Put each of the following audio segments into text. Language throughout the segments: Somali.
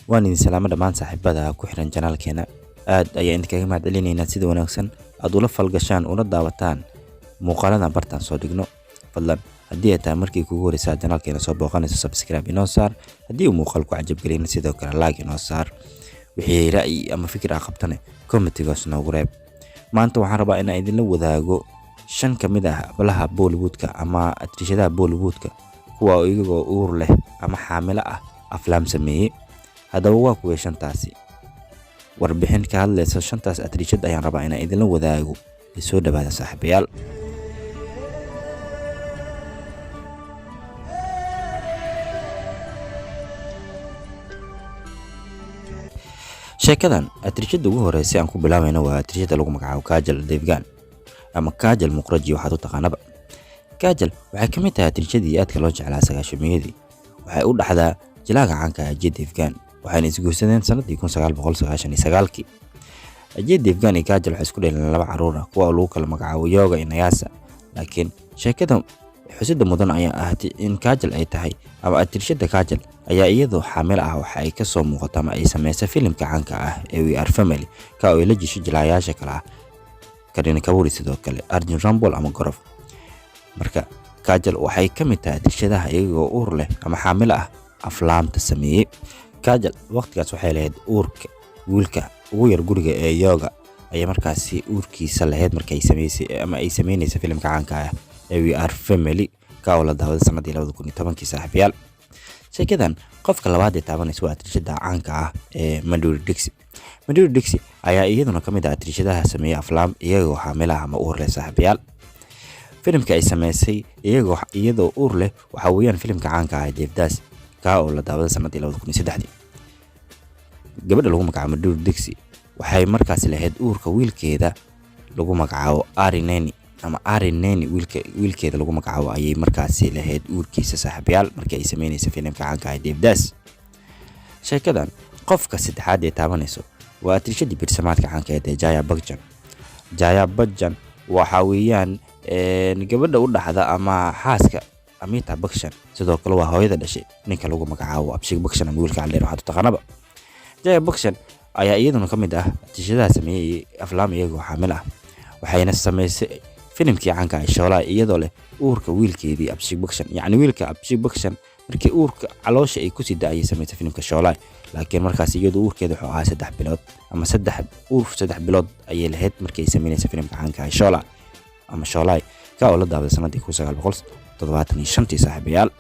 waan idin salaamo dhammaan saaxiibada ku xiran channelkeena. aad ayaan idinkaga mahadcelinaynaa sida wanaagsan aad ula falgashaan una daawataan muuqaaladan bartaan soo dhigno. fadlan haddii ay tahay markii kugu horeysa channelkeena soo booqanayso subscribe inoo saar, haddii uu muuqaalku cajab gelin sidoo kale like inoo saar, wixii ra'yi ama fikir ah qabtane commentigaas noogu reeb. maanta waxaan rabaa inaan idinla wadaago 5 kamid ah ablaha Bollywoodka ama atrishadaha Bollywoodka kuwa iyagoo uur leh ama xaamilo ah aflaam sameeyay. haddaba waa kuwa 5taasi warbixin ka hadlaysa 5taas atrishad ayaan rabaa inaan idinla wadaago. soo dhawaada saaxiibayaal. sheekadan atrishada ugu horeysay aan ku bilaabayno waa atrishada lagu magacaabo Kajal Devgan ama Kajal Muqraji waxaad u taqaanaba. Kajal waxay kamid tahay atrishadii aadka loo jeclaa sagaashameeyadii. waxay u dhaxdaa jilaaga caanka ah Ajay Devgan waxayna isguursadeen sanadii 1999. Ajay Devgan iyo Kajal waxay isku dhaleen 2 caruur ah kuwa lagu kala magacaabo Yoga iyo Nyasa. laakiin sheekada xusida mudan ayaa ahaatay in Kajal ay tahay ama atrishada Kajal ayaa iyadoo xaamil ah waxa ay ka soo muuqata ama ay sameysay filimka caanka ah ee We Are Family ka oo la jisho jilaayaasha kala ah Kareena Kapoor sidoo kale Arjun Rampal ama Gaurav. marka Kajal waxay kamid tahay atrishadaha iyagoo uur leh ama xaamil ah aflaamta sameeyay. Kajal waqtigaas waxay lahayd uurka wiilka ugu yar guriga ee Yoga ayaa markaasi uurkiisa lahayd markay sameysay ama ay sameynaysa filimka caanka ah ee We Are Family ka oo la daawaday sanadii 2010 saaxiibayaal. sheekadan qofka labaad ee taabanaysa waa atrishada caanka ah ee Madhuri Dixit. Madhuri Dixit ayaa iyaduna kamid ah atrishadaha sameeyay aflaam iyagoo xaamil ah ama uur leh saaxiibayaal. filimka ay sameysay iyadoo uur leh waxa weeyaan filimka caanka ah Devdas ka oo la daawaday sanadii 2003. gabadha lagu magacaabo Madhuri Dixit waxay markaas lahayd uurka wiilkeeda lagu magacaabo Arineni ama Arineni wiilkeeda lagu magacaabo ayay markaas lahayd uurkiisa saaxiibayaal markii ay sameynaysa filimka caanka ah Devdas. sheekadan qofka saddexaad ee taabanayso waa atrishadii birsamaadka caanka ah ee Jaya Bachchan. Jaya Bachchan waxa weeyaan gabadha u dhaxda ama xaaska Amitabh Bachchan sidoo kale waa hooyada dhashay ninka lagu magacaabo Abhishek Bachchan ama wiilka Caldera waxaad taqaanaba. Jaya Bachchan ayaa iyaduna kamid ah atrishadaha sameeyay aflaam iyagoo xaamil ah waxayna sameysay filimkii caanka ah Sholay iyadoo leh uurka wiilkeedii Abhishek Bachchan. yacni wiilka Abhishek Bachchan markii uurka caloosha ay ku sii daayay sameysay filimka Sholay, laakiin markaas iyadoo uurkeeda wuxuu ahaa 3 bilood ama 3 bilood ayay lahayd markii ay sameynaysa filimka caanka ah Sholay ama Sholay ka oo la daawaday sanadii 1975 saaxiibayaal.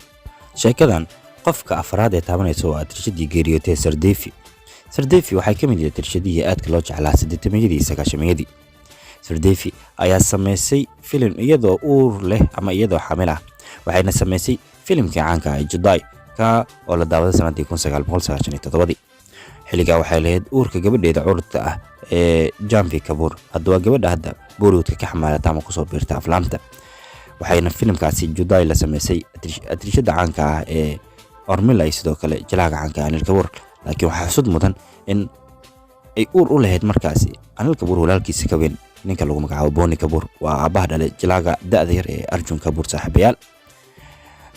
sheekadan qofka afraad ee taabanaysa waa atrishadii geeriyootay Sardeefi. Sardeefi waxay kamid tahay atrishadii aadka loo jeclaa 80meeyadii 90meeyadii. Sardeefi ayaa sameysay filim iyadoo uur leh ama iyadoo xaamil ah waxayna sameysay filimka caanka ah Judai ka oo la daawaday sanadii 1997. xilliga waxay lahayd uurka gabadheeda curta ah ee Janvi Kapoor. haddaba gabadha hadda Bollywoodka ka xamaalata ama kusoo biirta aflaamta waxayna filimkaasi Judai la sameysay atrishada caanka ah ee Urmila sidoo kale jilaaga caanka ah Anil Kapoor. laakiin waxaa xusud mudan in ay uur u lahayd markaasi Anil Kapoor walaalkiisa ka weyn ninka lagu magacaabo Boni Kapoor waa aabaha dhalay jilaaga da'da yar ee Arjun Kapoor saaxiibayaal.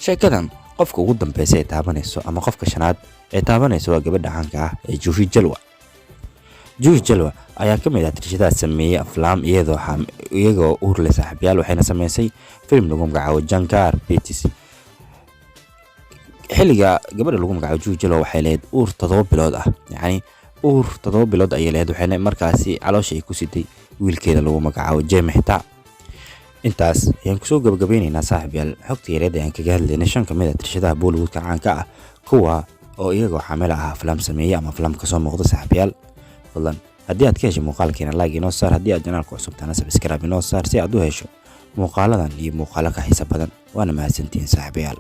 sheekadan qofka ugu dambeysay ee taabanayso ama qofka shanaad ee taabanayso waa gabadha caanka ah ee Juhi Jalwa. Juhi Jalwa ayaa kamid ah atrishadaha sameeyay aflaam iyagoo uur leh saaxiibayaal waxayna sameysay filim lagu magacaabo Jankar Petis. xilliga gabadha lagu magacaabo Juhi Jalwa waxay lahayd uur 7 bilood ah, yacni uur 7 bilood ayay lahayd waxayna markaasi caloosha ay ku siday wiilkeeda lagu magacaabo Jay Mehta. intaas ayaan kusoo gabagabeynaynaa saaxiibayaal xogta yareed ee aan kaga hadlaynay 5 kamid ah atrishadaha Bollywoodka caanka ah kuwa oo iyagoo xaamil ah aflaam sameeyay ama aflaam ka soo muuqda saaxiibayaal. fadlan haddii aad ka heshay muuqaalkeena like inoo saar, haddii aad channelka cusub tahana subscribe inoo saar si aad u hesho muuqaaladan iyo muuqaalo ka xiiso badan. waana mahadsantihiin saaxiibayaal.